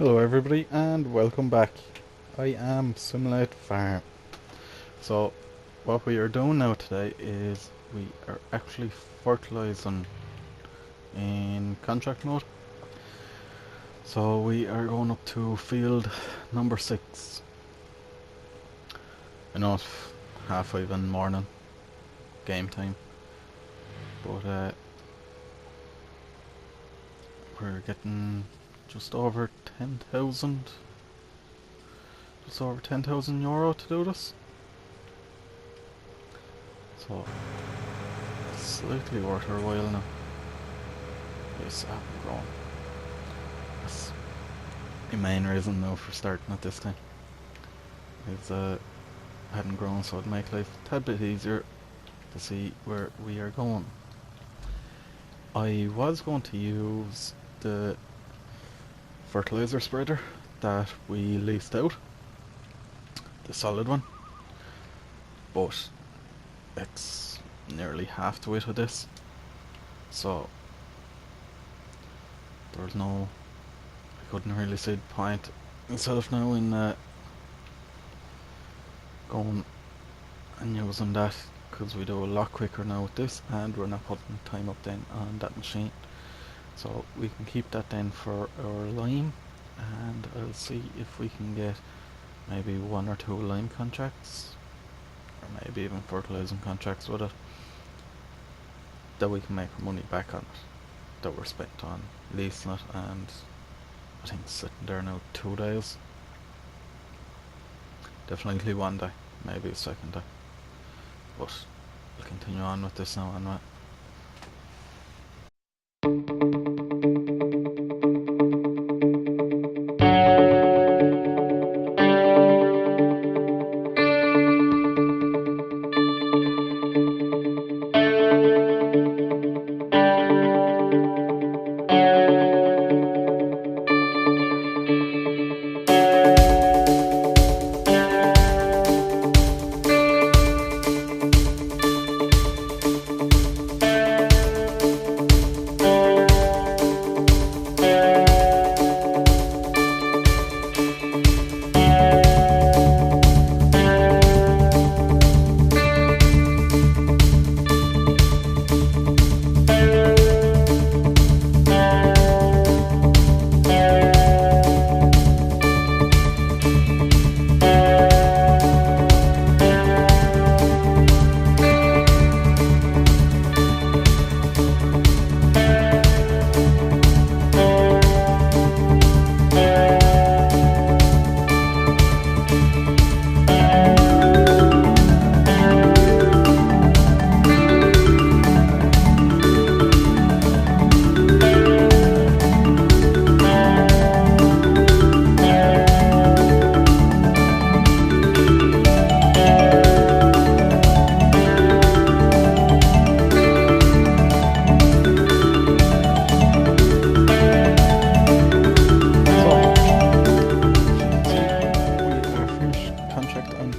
Hello everybody and welcome back. I am Simulate Farm. So what we are doing now today is we are actually fertilizing in contract mode. So we are going up to field number 6. I know it's 5:30 in the morning, game time, but we're getting just over 10,000 euro to do this. So it's slightly worth our while now. Yes, I'm growing. That's the main reason now for starting at this time. Is hadn't grown, so it'd make life a tad bit easier to see where we are going. I was going to use the fertilizer spreader that we leased out, the solid one, but it's nearly half the weight of this, so there's no, I couldn't really see the point myself now in going and using that, because we do a lot quicker now with this and we're not putting time up then on that machine. So we can keep that then for our lime, and I'll see if we can get maybe 1 or 2 lime contracts, or maybe even fertilizing contracts with it, that we can make our money back on it, that we're spent on leasing it, and I think sitting there now 2 days. Definitely one day, maybe a second day, but we'll continue on with this now anyway.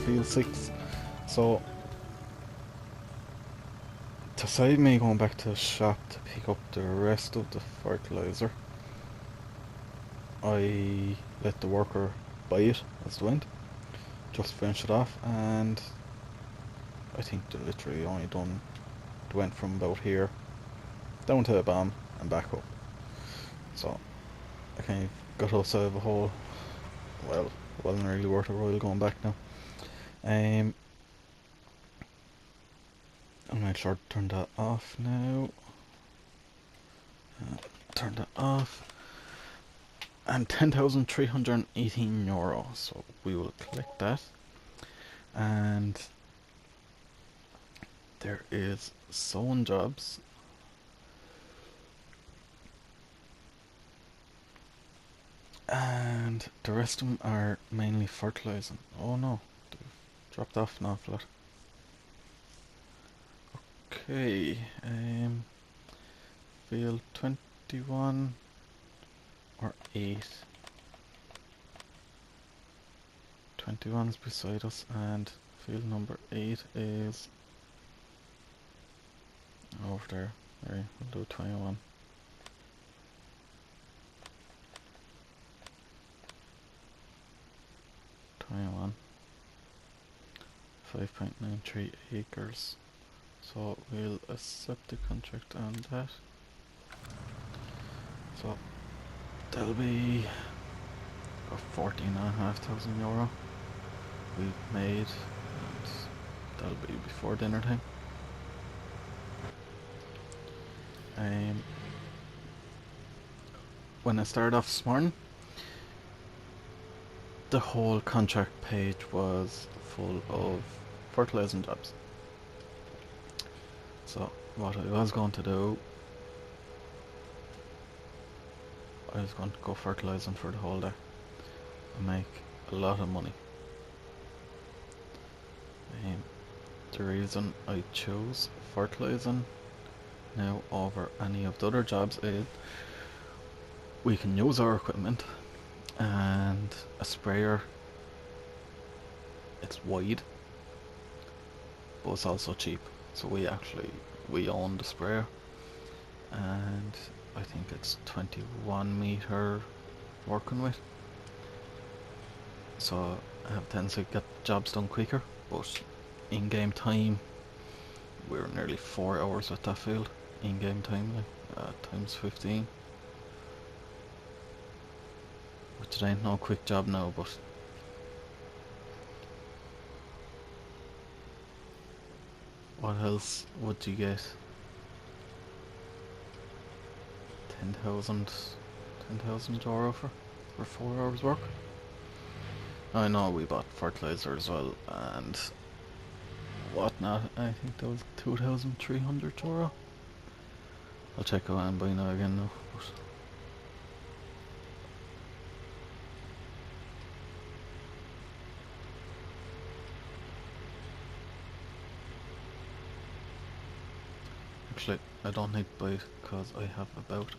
Field 6. So, to save me going back to the shop to pick up the rest of the fertilizer, I let the worker buy it as it went, just finish it off, and I think they literally only went from about here down to the bomb and back up. So I kind of got us out of a hole. Well, it wasn't really worth a while going back now. I'll make sure to turn that off now. Turn that off. And 10,318 euro. So we will collect that. And there is sewing jobs. And the rest of them are mainly fertilizing. Oh no, they've dropped off an awful lot. Okay, field 21 or 8. 21 is beside us, and field number 8 is over there. Right, we'll do 21. 5.93 acres. So we'll accept the contract on that. So that'll be about €14,500 we've made, and that'll be before dinner time. When I started off this morning, the whole contract page was full of fertilising jobs. So what I was going to do, I was going to go fertilising for the whole day and make a lot of money. The reason I chose fertilising now over any of the other jobs is we can use our equipment, and a sprayer, it's wide but it's also cheap, so we own the sprayer, and I think it's 21 meter working with, so I have a tendency to get jobs done quicker. But in game time we're nearly 4 hours at that field in game time, like times 15, which it ain't no quick job now, but what else would you get 10,000 euro for 4 hours work? I know we bought fertilizer as well and whatnot. I think that was 2,300 euro. I'll check out and buy now again now. But actually, I don't need to buy it because I have about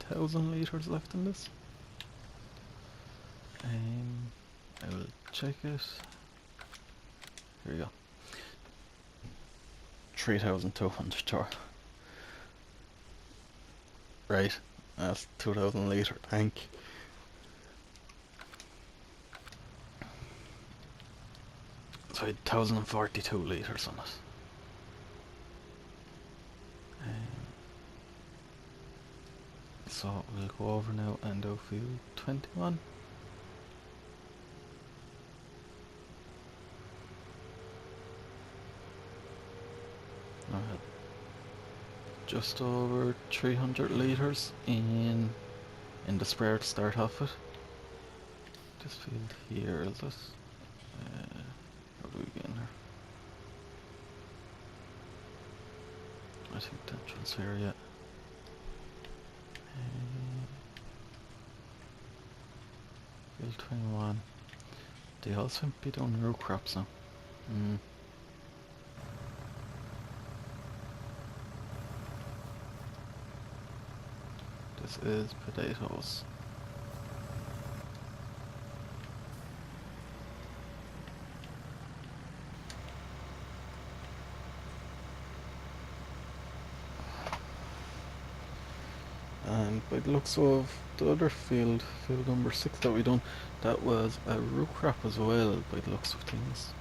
1,000 litres left in this. I will check it. Here we go. 3,200 euro. Right, that's 2,000 litre tank. So I had 1,042 litres on it. So we'll go over now and do field 21. I had just over 300 litres in the sprayer to start off with. This field here, is it? How do we get in here? I think that transfer, yeah. Field 21. They also be doing row crops now. This is potatoes. And by the looks of the other field number 6 that we done, that was a root crop as well, by the looks of things.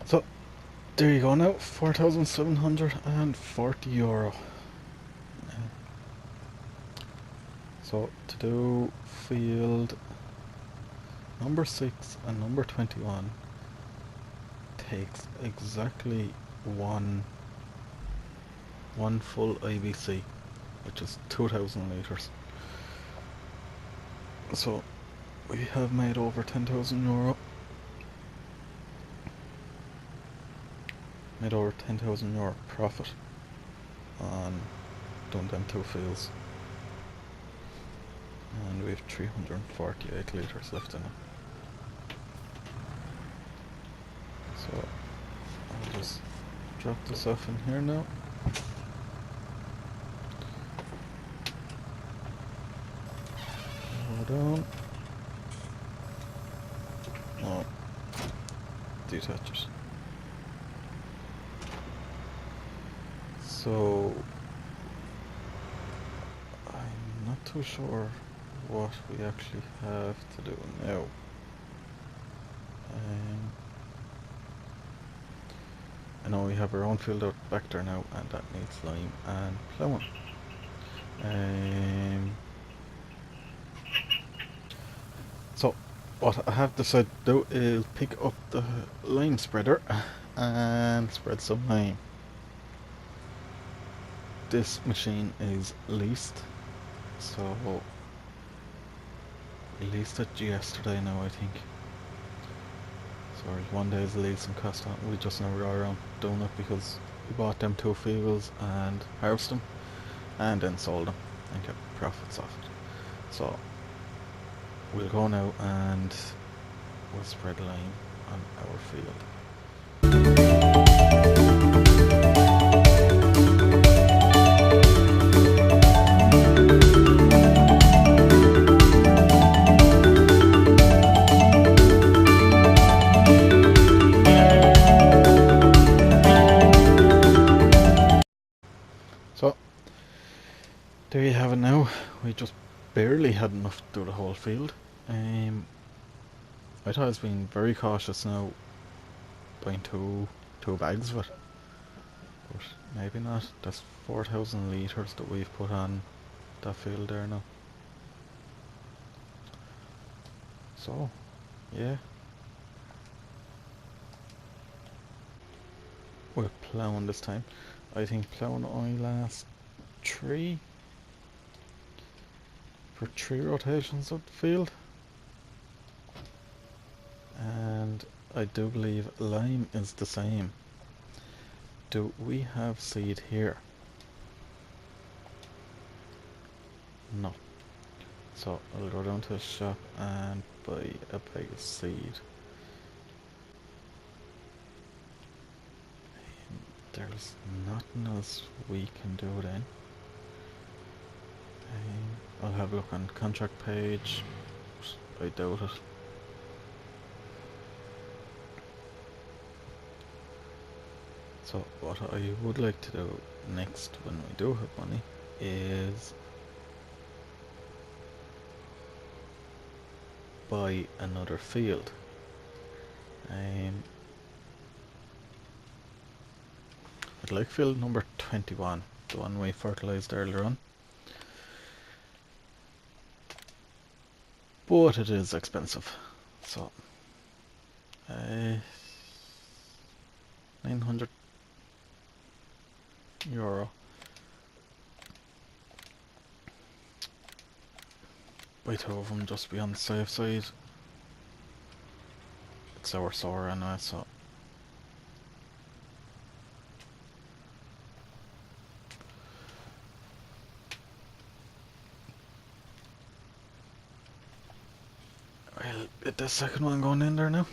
So there you go now, 4,740 euro. So to do field number 6 and number 21 takes exactly one full IBC, which is 2,000 litres. So we have made over €10,000. Made over €10,000 profit on doing them two fields. And we have 348 litres left in it. So I'll just drop this off in here now. Hold on. Oh, detach it. So I'm not too sure what we actually have to do now. I know we have our own field out back there now, and that needs lime and ploughing. So what I have decided to do is pick up the lime spreader and spread some lime. This machine is leased, so we leased it yesterday now, I think. So there's 1 day's lease and cost on it. We just never got around doing it because we bought them two fields and harvested them and then sold them and kept profits off it. So we'll go now and we'll spread lime on our field. So there you have it now. We just barely had enough to do the whole field. I thought I was being very cautious now buying two bags of it, but maybe not. That's 4,000 litres that we've put on that field there now. So yeah, we're ploughing this time. I think ploughing only lasts three rotations of the field, and I do believe lime is the same. Do we have seed here? No. So I'll go down to the shop and buy a bag of seed. There's nothing else we can do then. I'll have a look on contract page. I doubt it. So what I would like to do next when we do have money is buy another field. I'd like field number 21, the one we fertilised earlier on. But it is expensive. So €900. Buy two of them just to be on the safe side. It's our sour anyway, so I'll get the second one going in there now.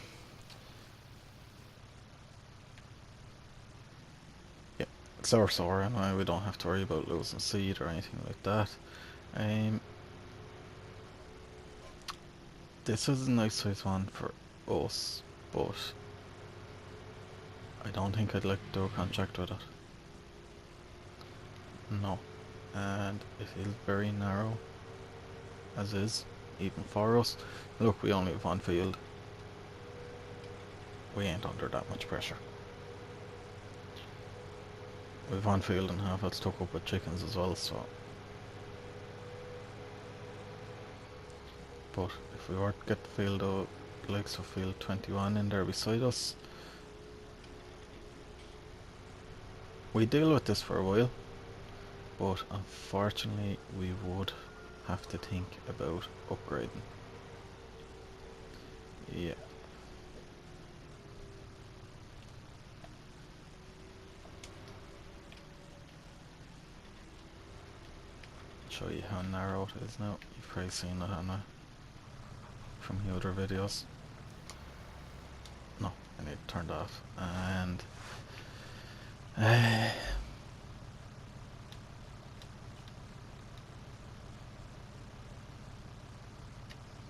Yeah, it's our sour anyway, we don't have to worry about losing seed or anything like that. This is a nice size one for us, but I don't think I'd like to do a contract with it. No. And it is very narrow, as is, even for us. Look, we only have one field. We ain't under that much pressure. We've one field and half it's took up with chickens as well, so. But if we were to get the field of the likes of field 21 in there beside us, we deal with this for a while, but unfortunately we would have to think about upgrading. Yeah. Show you how narrow it is now. You've probably seen it on from the other videos. No, I need it turned off. And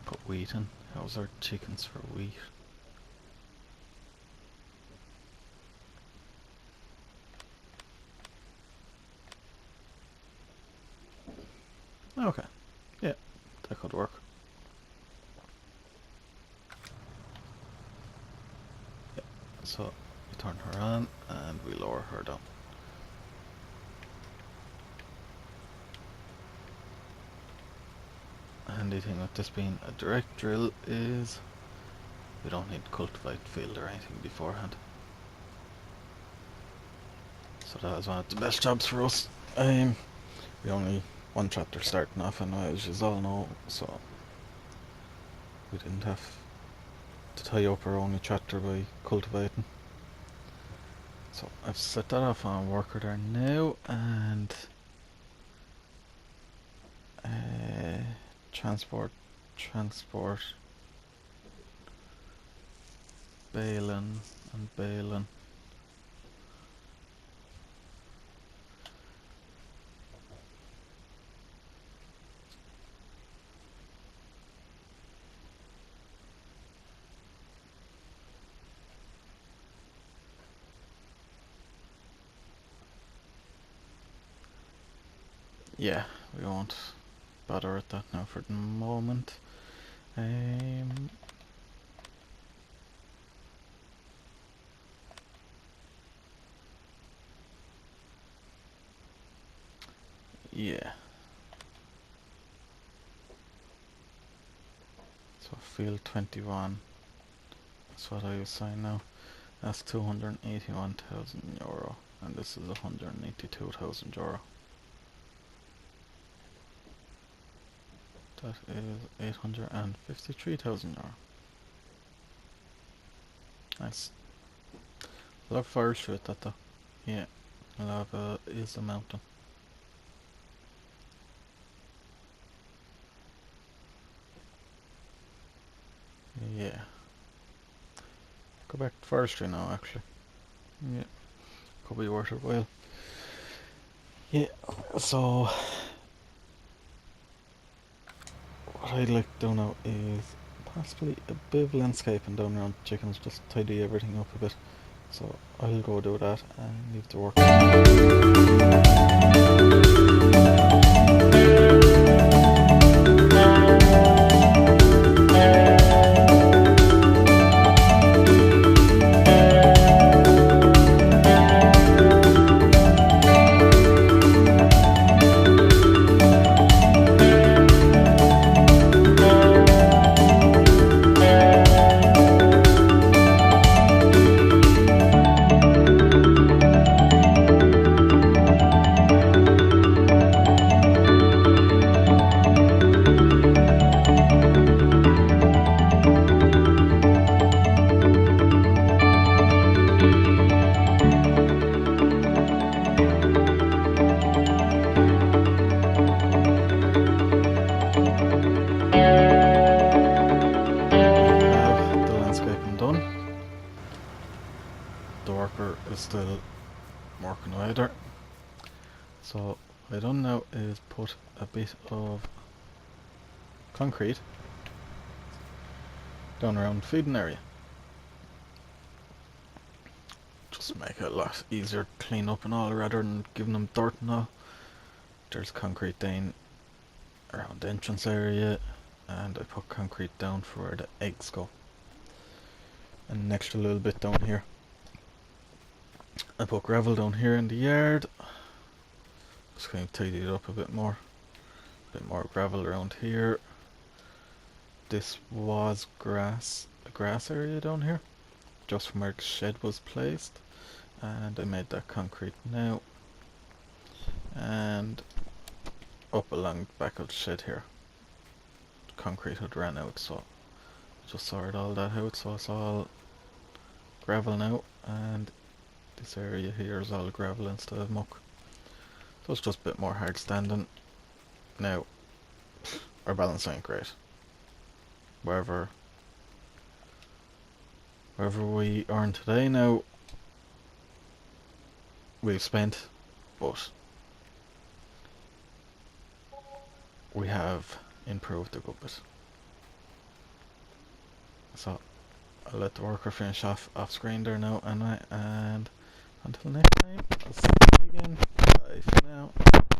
put wheat in. How's our chickens for wheat? Okay, yeah, that could work. Yeah. So we turn her on and we lower her down. Handy thing with this being a direct drill is we don't need to cultivate field or anything beforehand. So that is one of the best jobs for us. We only one tractor starting off anyway, as you all know, so we didn't have to tie up our only tractor by cultivating. So I've set that off on worker there now, and transport, baling and baling. Yeah, we won't bother with that now for the moment. Yeah. So field 21. That's what I was saying now. That's €281,000, and this is €182,000. That is €853,000. Nice. A lot of forestry with that though. Yeah, a lot of is a mountain. Yeah. Go back to forestry now actually. Yeah. Could be worth a while. Yeah, so what I'd like to do now is possibly a bit of landscaping down around the chickens, just tidy everything up a bit. So I'll go do that and leave the work. Still working away there. So what I done now is put a bit of concrete down around the feeding area. Just make it a lot easier to clean up and all rather than giving them dirt and all. There's concrete down around the entrance area, and I put concrete down for where the eggs go. And an extra little bit down here. I put gravel down here in the yard. Just going to tidy it up a bit more. A bit more gravel around here. This was grass, a grass area down here, just from where the shed was placed. And I made that concrete now. And up along the back of the shed here. The concrete had ran out, so I just sorted all that out, so it's all gravel now, and this area here is all gravel instead of muck. So it's just a bit more hard standing. Now, our balance ain't great. Wherever we earn today now, we've spent, but we have improved a good bit. So I'll let the worker finish off screen there now anyway, and until next time, I'll see you again. Bye for now.